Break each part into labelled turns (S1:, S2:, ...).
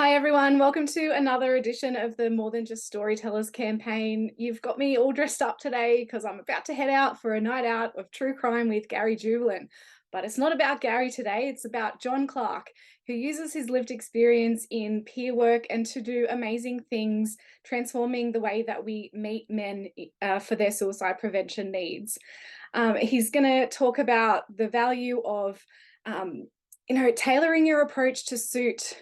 S1: Hi everyone, welcome to another edition of the More Than Just Storytellers campaign. You've got me all dressed up today because I'm about to head out for a night out of true crime with Gary Jubilin. But it's not about Gary today, it's about John Clark, who uses his lived experience in peer work and to do amazing things, transforming the way that we meet men for their suicide prevention needs. He's going to talk about the value of tailoring your approach to suit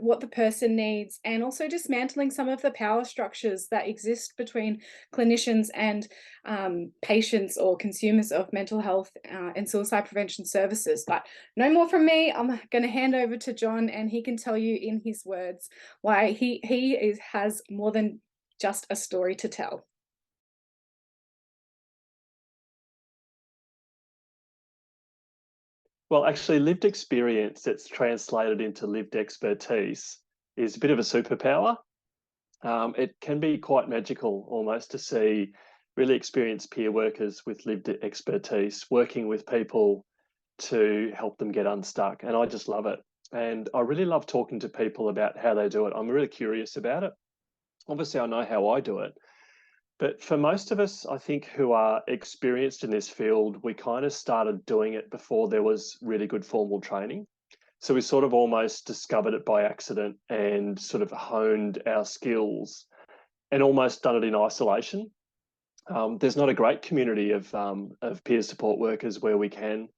S1: what the person needs, and also dismantling some of the power structures that exist between clinicians and patients or consumers of mental health and suicide prevention services. But no more from me. I'm going to hand over to John, and he can tell you in his words why he has more than just a story to tell.
S2: Well, actually, lived experience that's translated into lived expertise is a bit of a superpower. It can be quite magical almost to see really experienced peer workers with lived expertise working with people to help them get unstuck. And I just love it. And I really love talking to people about how they do it. I'm really curious about it. Obviously, I know how I do it. But for most of us, I think, who are experienced in this field, we kind of started doing it before there was really good formal training. So we sort of almost discovered it by accident and sort of honed our skills and almost done it in isolation. There's not a great community of peer support workers where we can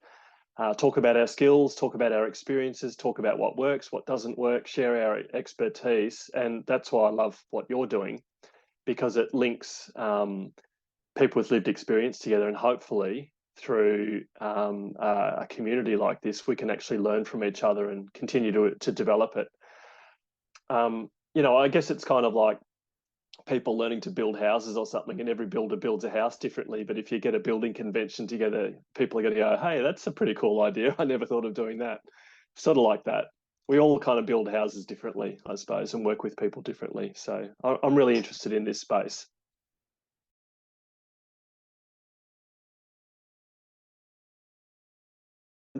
S2: talk about our skills, talk about our experiences, talk about what works, what doesn't work, share our expertise. And that's why I love what you're doing, because it links people with lived experience together, and hopefully through a community like this, we can actually learn from each other and continue to develop it. I guess it's kind of like people learning to build houses or something, and every builder builds a house differently. But if you get a building convention together, people are going to go, hey, that's a pretty cool idea. I never thought of doing that. Sort of like that. We all kind of build houses differently, I suppose, and work with people differently. So I'm really interested in this space.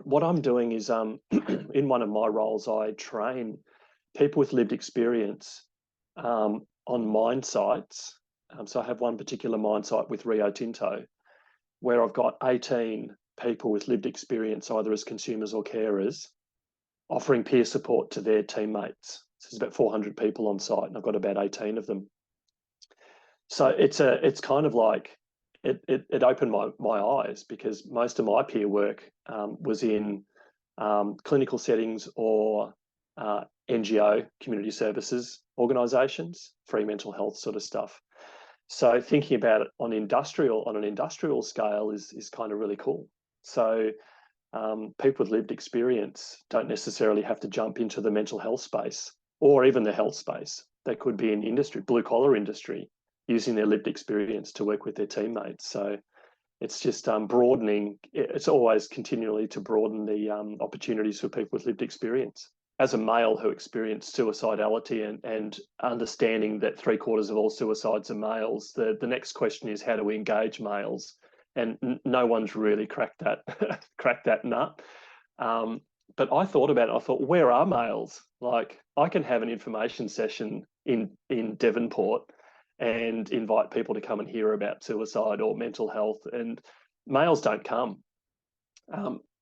S2: What I'm doing is in one of my roles, I train people with lived experience on mine sites. So I have one particular mine site with Rio Tinto where I've got 18 people with lived experience, either as consumers or carers, offering peer support to their teammates. So there's about 400 people on site, and I've got about 18 of them. So it's kind of like it opened my eyes, because most of my peer work was in clinical settings or NGO, community services organisations, free mental health sort of stuff. So thinking about it on an industrial scale is kind of really cool. So people with lived experience don't necessarily have to jump into the mental health space or even the health space. They could be in industry, blue collar industry, using their lived experience to work with their teammates. So it's just broadening. It's always continually to broaden the opportunities for people with lived experience. As a male who experienced suicidality and understanding that 3/4 of all suicides are males, the next question is, how do we engage males? And no one's really cracked that nut. But I thought about it. I thought, where are males? Like, I can have an information session in Devonport and invite people to come and hear about suicide or mental health, and males don't come.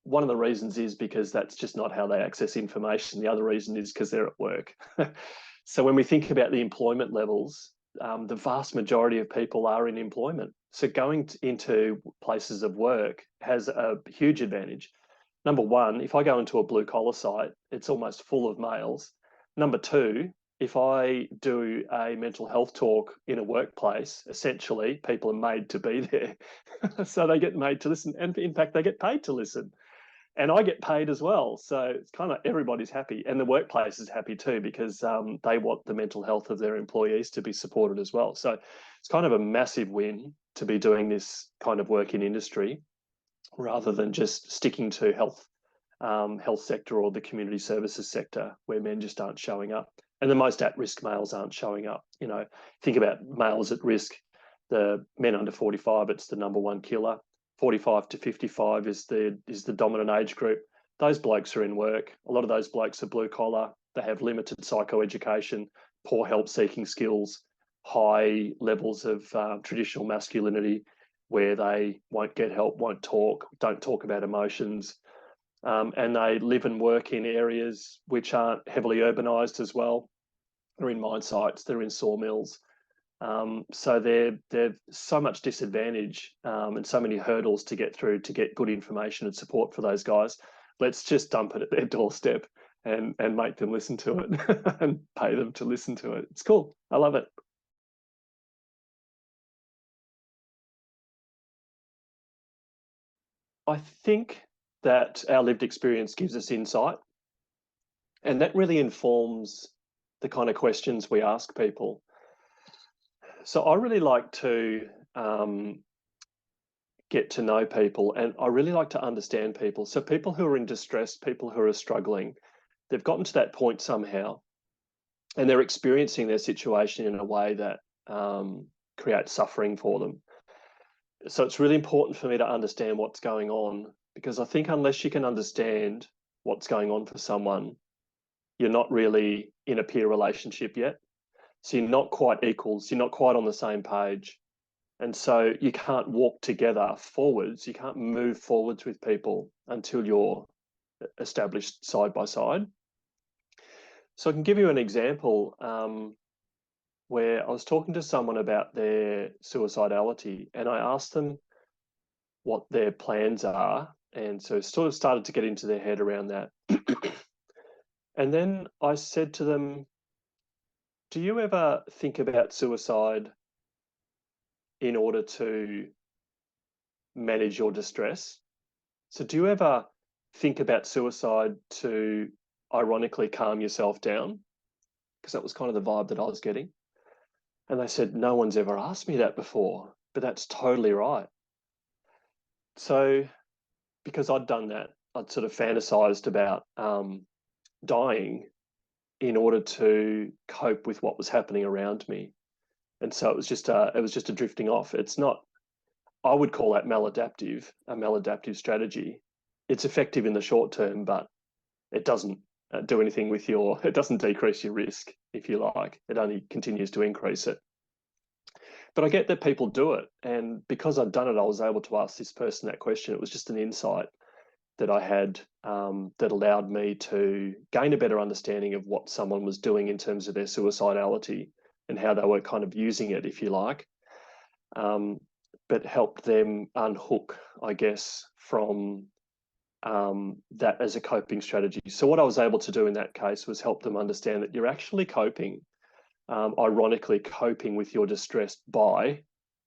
S2: One of the reasons is because that's just not how they access information. The other reason is because they're at work. So when we think about the employment levels, the vast majority of people are in employment. So going into places of work has a huge advantage. Number one, if I go into a blue collar site, it's almost full of males. Number two, if I do a mental health talk in a workplace, essentially people are made to be there. So they get made to listen. And in fact, they get paid to listen. And I get paid as well. So it's kind of everybody's happy. And the workplace is happy too, because they want the mental health of their employees to be supported as well. So it's kind of a massive win to be doing this kind of work in industry, rather than just sticking to health sector or the community services sector, where men just aren't showing up. And the most at-risk males aren't showing up. Think about males at risk. The men under 45, it's the number one killer. 45 to 55 is the dominant age group. Those blokes are in work. A lot of those blokes are blue collar. They have limited psychoeducation, poor help-seeking skills, high levels of traditional masculinity, where they won't get help, won't talk, don't talk about emotions. And they live and work in areas which aren't heavily urbanized as well. They're in mine sites, they're in sawmills. So they're so much disadvantage and so many hurdles to get through to get good information and support for those guys. Let's just dump it at their doorstep and make them listen to it and pay them to listen to it. It's cool. I love it. I think that our lived experience gives us insight, and that really informs the kind of questions we ask people. So I really like to get to know people, and I really like to understand people. So people who are in distress, people who are struggling, they've gotten to that point somehow, and they're experiencing their situation in a way that creates suffering for them. So it's really important for me to understand what's going on, because I think unless you can understand what's going on for someone, you're not really in a peer relationship yet. So you're not quite equals, you're not quite on the same page. And so you can't walk together forwards, you can't move forwards with people until you're established side by side. So I can give you an example where I was talking to someone about their suicidality, and I asked them what their plans are. And so sort of started to get into their head around that. And then I said to them, do you ever think about suicide in order to manage your distress? So do you ever think about suicide to ironically calm yourself down? Because that was kind of the vibe that I was getting. And they said, no one's ever asked me that before, but that's totally right. So because I'd done that, I'd sort of fantasized about dying in order to cope with what was happening around me. And so it was just a drifting off. It's not, I would call that maladaptive, a maladaptive strategy. It's effective in the short term, but it doesn't do anything with it doesn't decrease your risk, if you like. It only continues to increase it. But I get that people do it. And because I'd done it, I was able to ask this person that question. It was just an insight that I had that allowed me to gain a better understanding of what someone was doing in terms of their suicidality and how they were kind of using it, if you like, but helped them unhook, I guess, from that as a coping strategy. So what I was able to do in that case was help them understand that you're actually coping, ironically coping with your distress by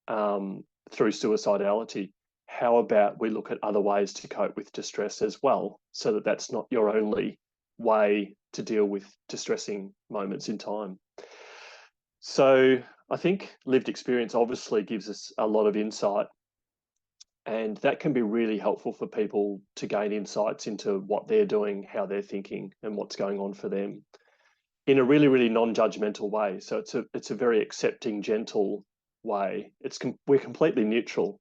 S2: through suicidality. How about we look at other ways to cope with distress as well, so that that's not your only way to deal with distressing moments in time. So I think lived experience obviously gives us a lot of insight, and that can be really helpful for people to gain insights into what they're doing, how they're thinking, and what's going on for them in a really, really non-judgmental way. So it's a very accepting, gentle way. We're completely neutral.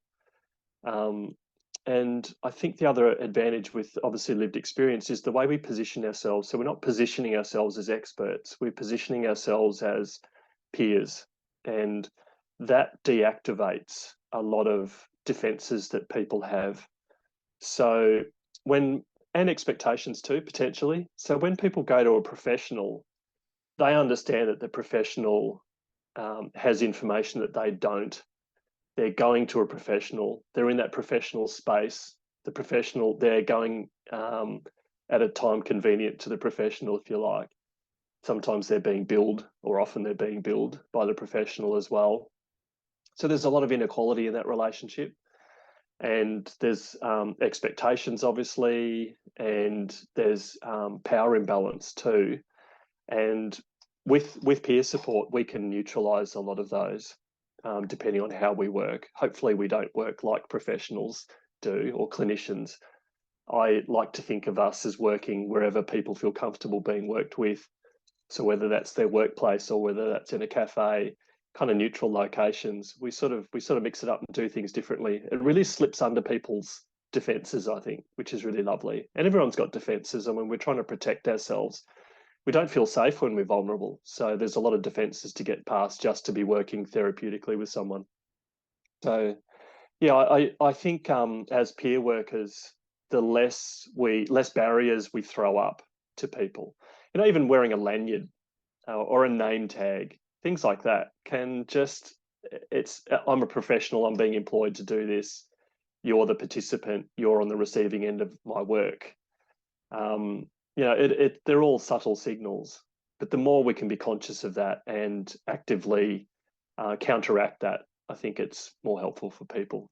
S2: And I think the other advantage with obviously lived experience is the way we position ourselves. So we're not positioning ourselves as experts, we're positioning ourselves as peers. And that deactivates a lot of defenses that people have. So and expectations too, potentially. So when people go to a professional, they understand that the professional has information that they don't. They're going to a professional. They're in that professional space. They're going at a time convenient to the professional, if you like. Sometimes they're being billed, or often they're being billed by the professional as well. So there's a lot of inequality in that relationship. And there's expectations, obviously, and there's power imbalance too. And with peer support, we can neutralise a lot of those, depending on how we work. Hopefully we don't work like professionals do, or clinicians. I like to think of us as working wherever people feel comfortable being worked with. So whether that's their workplace or whether that's in a cafe, kind of neutral locations, we sort of mix it up and do things differently. It really slips under people's defenses, I think, which is really lovely. And everyone's got defenses. I mean, we're trying to protect ourselves. we don't feel safe when we're vulnerable. So there's a lot of defenses to get past just to be working therapeutically with someone. So yeah, I think as peer workers, the less barriers we throw up to people. You know, even wearing a lanyard or a name tag, things like that can just, it's, I'm a professional, I'm being employed to do this. You're the participant, you're on the receiving end of my work. Um, you know, they're all subtle signals, but the more we can be conscious of that and actively counteract that, I think it's more helpful for people.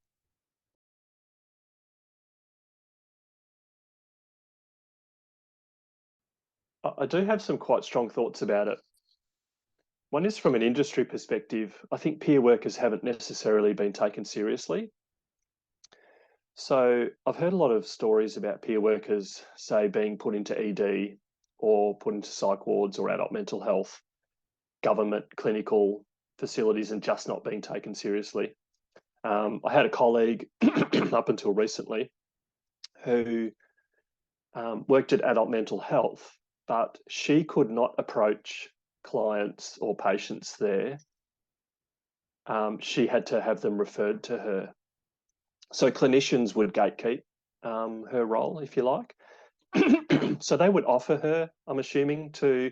S2: I do have some quite strong thoughts about it. One is from an industry perspective. I think peer workers haven't necessarily been taken seriously. So I've heard a lot of stories about peer workers, say, being put into ED or put into psych wards or adult mental health, government clinical facilities, and just not being taken seriously. I had a colleague up until recently who worked at adult mental health, but she could not approach clients or patients there. She had to have them referred to her. So clinicians would gatekeep her role, if you like. So they would offer her, I'm assuming, to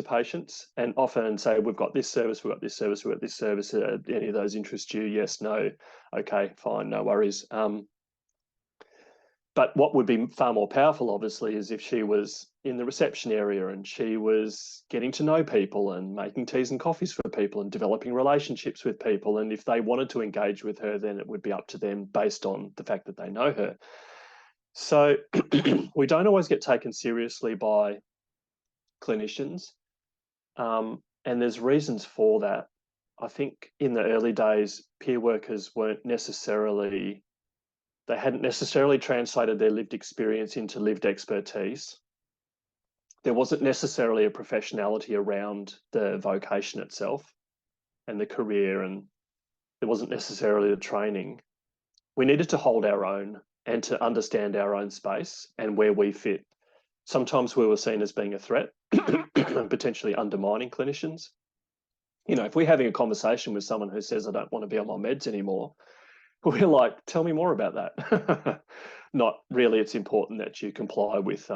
S2: patients and offer and say, we've got this service, we've got this service, we've got this service. Any of those interest you? Yes, no. Okay, fine, no worries. But what would be far more powerful, obviously, is if she was in the reception area and she was getting to know people and making teas and coffees for people and developing relationships with people. And if they wanted to engage with her, then it would be up to them based on the fact that they know her. So we don't always get taken seriously by clinicians. And there's reasons for that. I think in the early days, peer workers they hadn't necessarily translated their lived experience into lived expertise. There wasn't necessarily a professionality around the vocation itself and the career, and there wasn't necessarily the training. We needed to hold our own and to understand our own space and where we fit. Sometimes we were seen as being a threat, potentially undermining clinicians. You know, if we're having a conversation with someone who says, I don't want to be on my meds anymore, we're like, tell me more about that. Not really. It's important that you comply with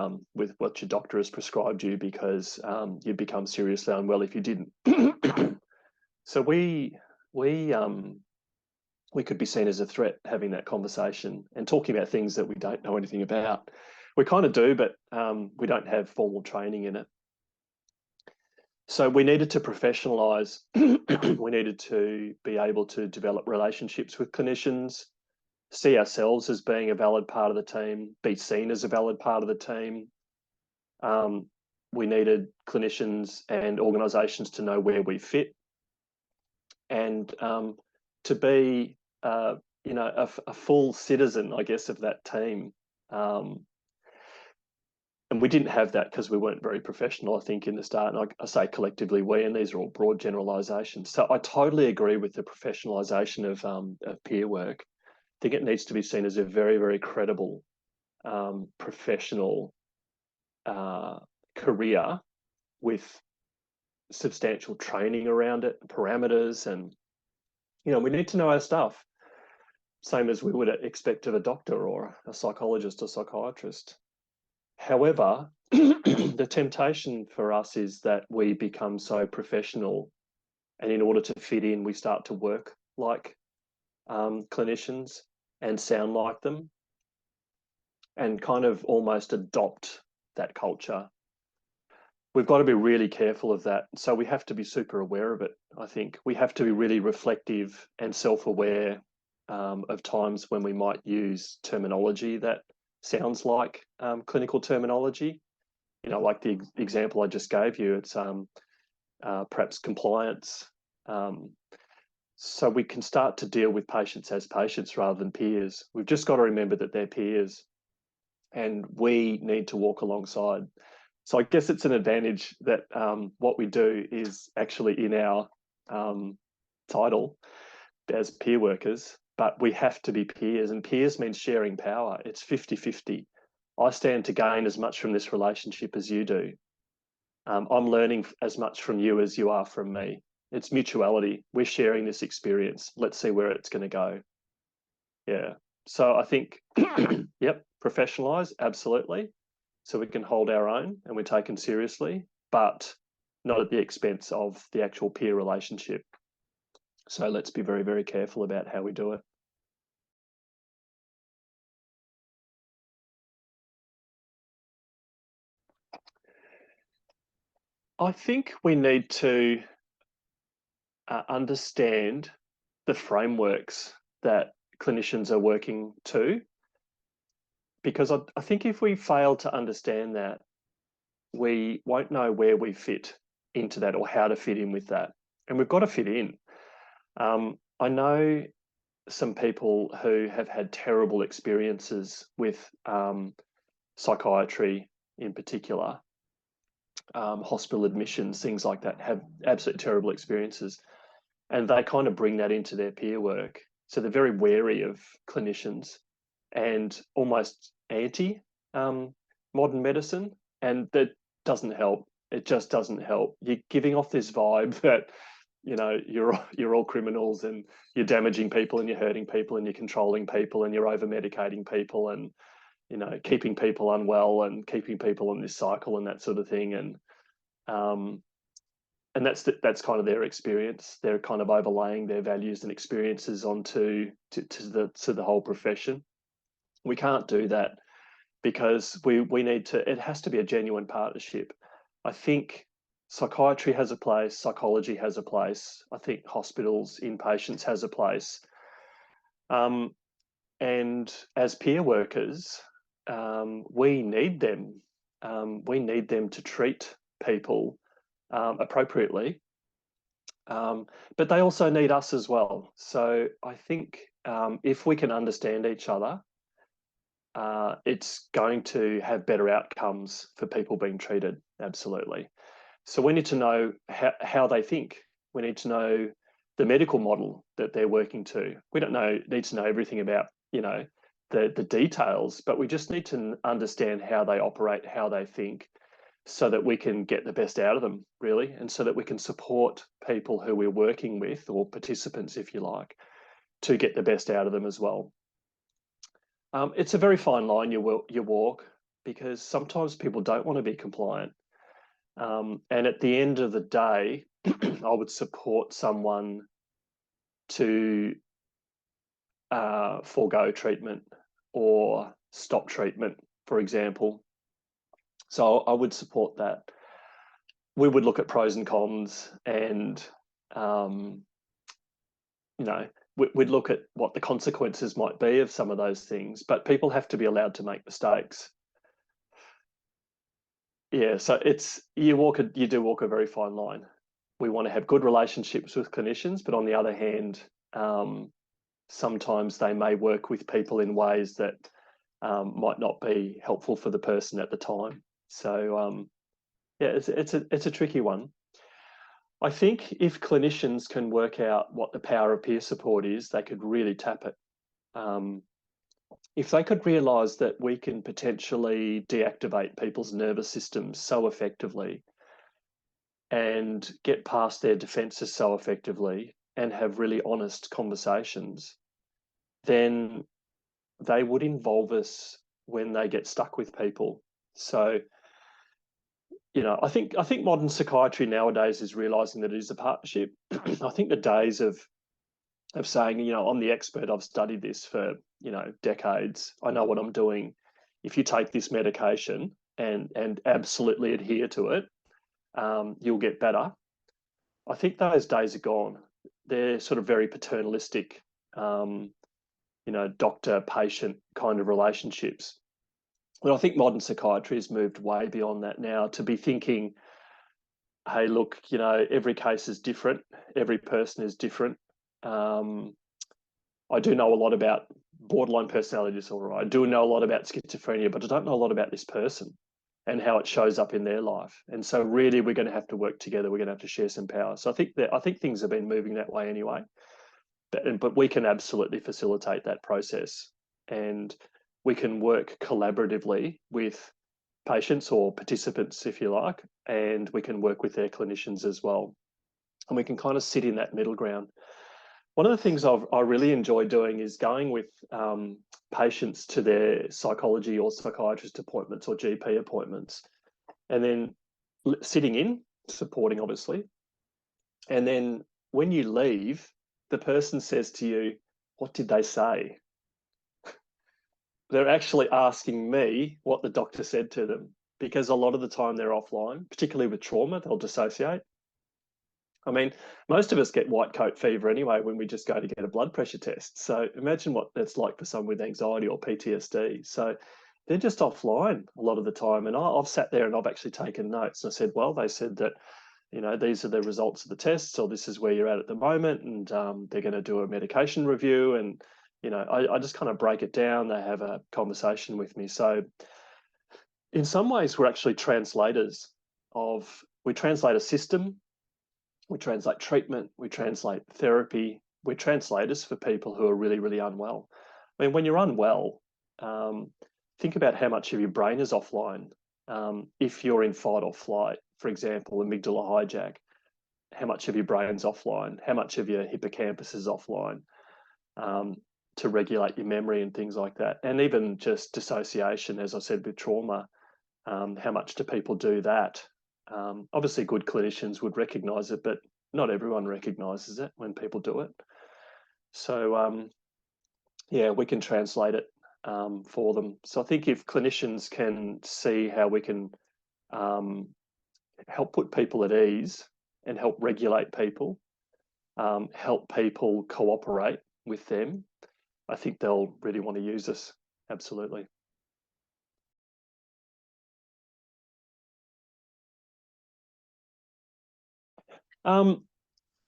S2: what your doctor has prescribed you, because you'd become seriously unwell if you didn't. So we could be seen as a threat having that conversation and talking about things that we don't know anything about. We kind of do, but we don't have formal training in it. So we needed to professionalize. We needed to be able to develop relationships with clinicians, see ourselves as being a valid part of the team, be seen as a valid part of the team. We needed clinicians and organisations to know where we fit, and to be, a full citizen, I guess, of that team. And we didn't have that because we weren't very professional, I think, in the start. And I say collectively we, and these are all broad generalisations. So I totally agree with the professionalisation of peer work. I think it needs to be seen as a very, very credible, professional career with substantial training around it, parameters, and we need to know our stuff, same as we would expect of a doctor or a psychologist or psychiatrist. However, the temptation for us is that we become so professional, and in order to fit in, we start to work like clinicians and sound like them, and kind of almost adopt that culture. We've got to be really careful of that. So we have to be super aware of it. I think we have to be really reflective and self-aware of times when we might use terminology that sounds like clinical terminology. Like the example I just gave you, it's perhaps compliance. So we can start to deal with patients as patients rather than peers. We've just got to remember that they're peers, and we need to walk alongside. So I guess it's an advantage that what we do is actually in our title as peer workers, but we have to be peers, and peers means sharing power. It's 50-50. I stand to gain as much from this relationship as you do. I'm learning as much from you as you are from me. It's mutuality. We're sharing this experience. Let's see where it's going to go. Yeah. So I think, yep, professionalize, absolutely. So we can hold our own and we're taken seriously, but not at the expense of the actual peer relationship. So let's be very, very careful about how we do it. I think we need to understand the frameworks that clinicians are working to, because I think if we fail to understand that, we won't know where we fit into that or how to fit in with that. And we've got to fit in. I know some people who have had terrible experiences with psychiatry in particular, hospital admissions, things like that, have absolutely terrible experiences. And they kind of bring that into their peer work. So they're very wary of clinicians and almost anti modern medicine. And that doesn't help. It just doesn't help. You're giving off this vibe that, you know, you're all criminals and you're damaging people and you're hurting people and you're controlling people and you're over medicating people and, you know, keeping people unwell and keeping people on this cycle and that sort of thing. Um, and that's kind of their experience. They're kind of overlaying their values and experiences onto to the whole profession. We can't do that because we need to. It has to be a genuine partnership. I think psychiatry has a place, psychology has a place. I think hospitals, inpatients has a place. And as peer workers, we need them. We need them to treat people appropriately, but they also need us as well. So I think if we can understand each other, it's going to have better outcomes for people being treated. Absolutely. So we need to know how they think. We need to know the medical model that they're working to. We don't need to know everything about, you know, the details, but we just need to understand how they operate, how they think, so that we can get the best out of them, really, and so that we can support people who we're working with, or participants, if you like, to get the best out of them as well. It's a very fine line you walk, because sometimes people don't want to be compliant. And at the end of the day, I would support someone to forego treatment or stop treatment, for example. So I would support that. We would look at pros and cons, and you know, we'd look at what the consequences might be of some of those things. But people have to be allowed to make mistakes. Yeah, so you do walk a very fine line. We want to have good relationships with clinicians, but on the other hand, sometimes they may work with people in ways that might not be helpful for the person at the time. So yeah, it's a tricky one. I think if clinicians can work out what the power of peer support is, they could really tap it. If they could realise that we can potentially deactivate people's nervous systems so effectively and get past their defences so effectively and have really honest conversations, then they would involve us when they get stuck with people. So, you know, I think modern psychiatry nowadays is realising that it is a partnership. I think the days of saying, you know, I'm the expert, I've studied this for, you know, decades, I know what I'm doing. If you take this medication and absolutely adhere to it, you'll get better. I think those days are gone. They're sort of very paternalistic, you know, doctor-patient kind of relationships. But I think modern psychiatry has moved way beyond that now, to be thinking, hey, look, you know, every case is different, every person is different. I do know a lot about borderline personality disorder. I do know a lot about schizophrenia, but I don't know a lot about this person and how it shows up in their life. And so really we're going to have to work together. We're going to have to share some power. So I think things have been moving that way anyway. But we can absolutely facilitate that process, and we can work collaboratively with patients or participants, if you like, and we can work with their clinicians as well. And we can kind of sit in that middle ground. One of the things I really enjoy doing is going with patients to their psychology or psychiatrist appointments or GP appointments, and then sitting in, supporting obviously. And then when you leave, the person says to you, "What did they say?" They're actually asking me what the doctor said to them, because a lot of the time they're offline, particularly with trauma, they'll dissociate. I mean, most of us get white coat fever anyway when we just go to get a blood pressure test. So imagine what that's like for someone with anxiety or PTSD. So they're just offline a lot of the time. And I've sat there and I've actually taken notes. And I said, well, they said that, you know, these are the results of the tests, or this is where you're at the moment. And they're going to do a medication review. And, you know, I just kind of break it down. They have a conversation with me. So in some ways, we're actually translators we translate a system, we translate treatment, we translate therapy, we're translators for people who are really, really unwell. I mean, when you're unwell, think about how much of your brain is offline. If you're in fight or flight, for example, amygdala hijack, how much of your brain's offline, how much of your hippocampus is offline, to regulate your memory and things like that. And even just dissociation, as I said, with trauma, how much do people do that? Obviously, good clinicians would recognise it, but not everyone recognises it when people do it. So, yeah, we can translate it for them. So I think if clinicians can see how we can help put people at ease and help regulate people, help people cooperate with them, I think they'll really want to use us. Absolutely.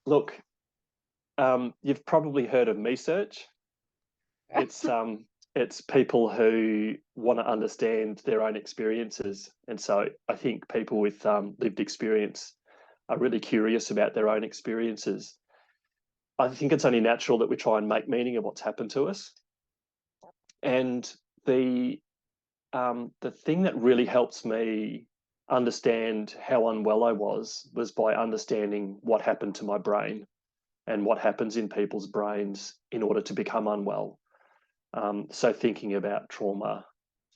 S2: Look, you've probably heard of me search. It's it's people who want to understand their own experiences, and so I think people with lived experience are really curious about their own experiences. I think it's only natural that we try and make meaning of what's happened to us, and the thing that really helps me understand how unwell I was by understanding what happened to my brain and what happens in people's brains in order to become unwell. So thinking about trauma,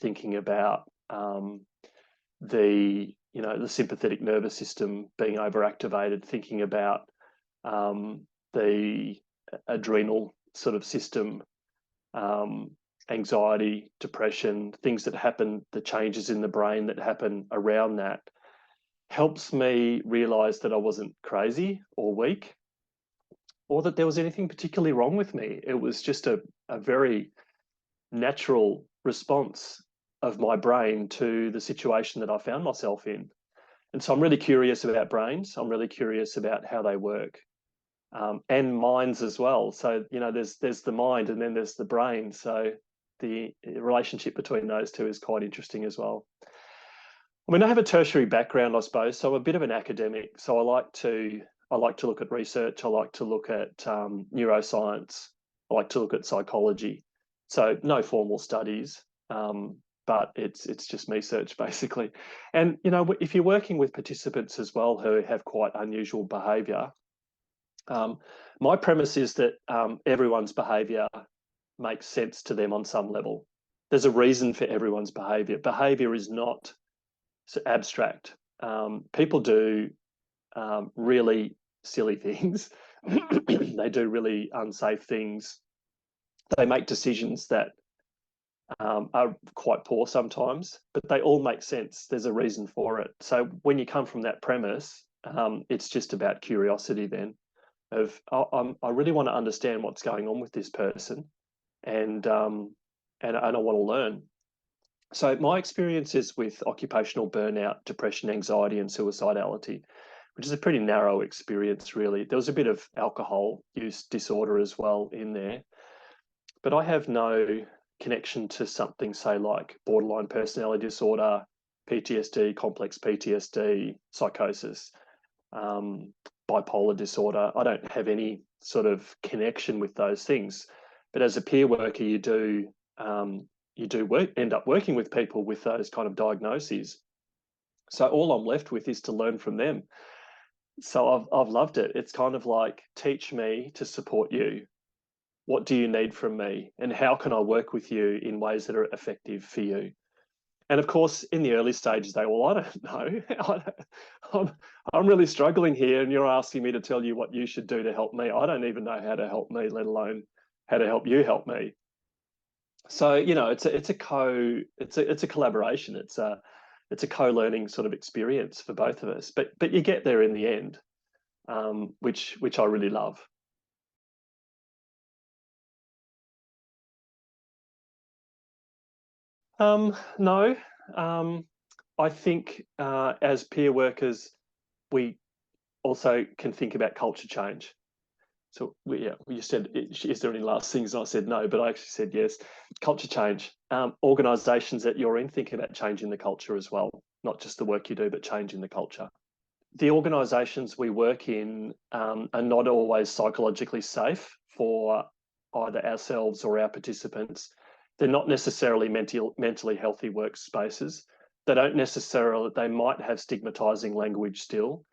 S2: thinking about the sympathetic nervous system being overactivated, thinking about the adrenal sort of system, anxiety, depression, things that happen, the changes in the brain that happen around that, helps me realize that I wasn't crazy or weak, or that there was anything particularly wrong with me. It was just a very natural response of my brain to the situation that I found myself in. And so I'm really curious about brains. I'm really curious about how they work, and minds as well. So, you know, there's the mind and then there's the brain. So the relationship between those two is quite interesting as well. I mean, I have a tertiary background, I suppose, so I'm a bit of an academic. So I like to look at research. I like to look at neuroscience. I like to look at psychology. So no formal studies, but it's just me search basically. And you know, if you're working with participants as well who have quite unusual behaviour, my premise is that everyone's behaviour makes sense to them on some level. There's a reason for everyone's behaviour. Behaviour is not so abstract. People do really silly things. They do really unsafe things. They make decisions that are quite poor sometimes, but they all make sense. There's a reason for it. So when you come from that premise, it's just about curiosity then of I really want to understand what's going on with this person, and I want to learn. So my experiences with occupational burnout, depression, anxiety, and suicidality, which is a pretty narrow experience, really. There was a bit of alcohol use disorder as well in there, but I have no connection to something, say, like borderline personality disorder, PTSD, complex PTSD, psychosis, bipolar disorder. I don't have any sort of connection with those things. But as a peer worker, you do you do end up working with people with those kind of diagnoses. So all I'm left with is to learn from them. So I've loved it. It's kind of like, teach me to support you. What do you need from me? And how can I work with you in ways that are effective for you? And of course, in the early stages, they, well, I don't know. I'm really struggling here, and you're asking me to tell you what you should do to help me. I don't even know how to help me, let alone how to help you help me. So, you know, it's a collaboration. It's a co-learning sort of experience for both of us. But you get there in the end, which I really love. No, I think as peer workers, we also can think about culture change. So yeah, you said, is there any last things? And I said no, but I actually said yes. Culture change. Organisations that you're in, thinking about changing the culture as well, not just the work you do, but changing the culture. The organisations we work in are not always psychologically safe for either ourselves or our participants. They're not necessarily mentally healthy workspaces. They don't necessarily, they might have stigmatizing language still.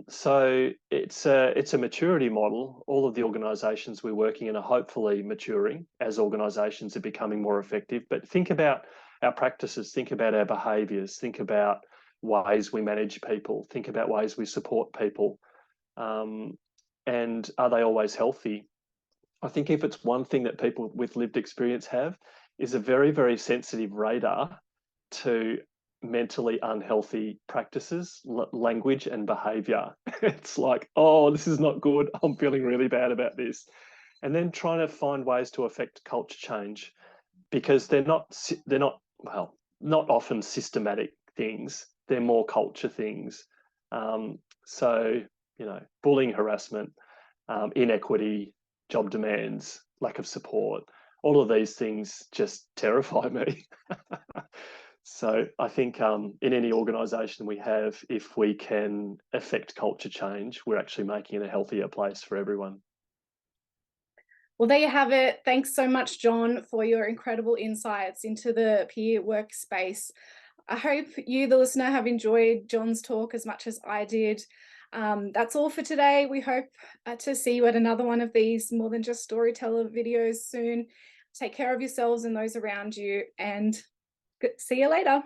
S2: So it's a maturity model. All of the organisations we're working in are hopefully maturing as organisations are becoming more effective. But think about our practices, think about our behaviours, think about ways we manage people, think about ways we support people, and are they always healthy? I think if it's one thing that people with lived experience have, is a very, very sensitive radar to mentally unhealthy practices, language and behavior. It's like, oh, this is not good. I'm feeling really bad about this. And then trying to find ways to affect culture change, because they're not well, not often systematic things. They're more culture things. So, you know, bullying, harassment, inequity, job demands, lack of support, all of these things just terrify me. So I think in any organisation we have, if we can affect culture change, we're actually making it a healthier place for everyone.
S1: Well, there you have it. Thanks so much, John, for your incredible insights into the peer workspace. I hope you, the listener, have enjoyed John's talk as much as I did. That's all for today. We hope to see you at another one of these More Than Just Storyteller videos soon. Take care of yourselves and those around you, and see you later.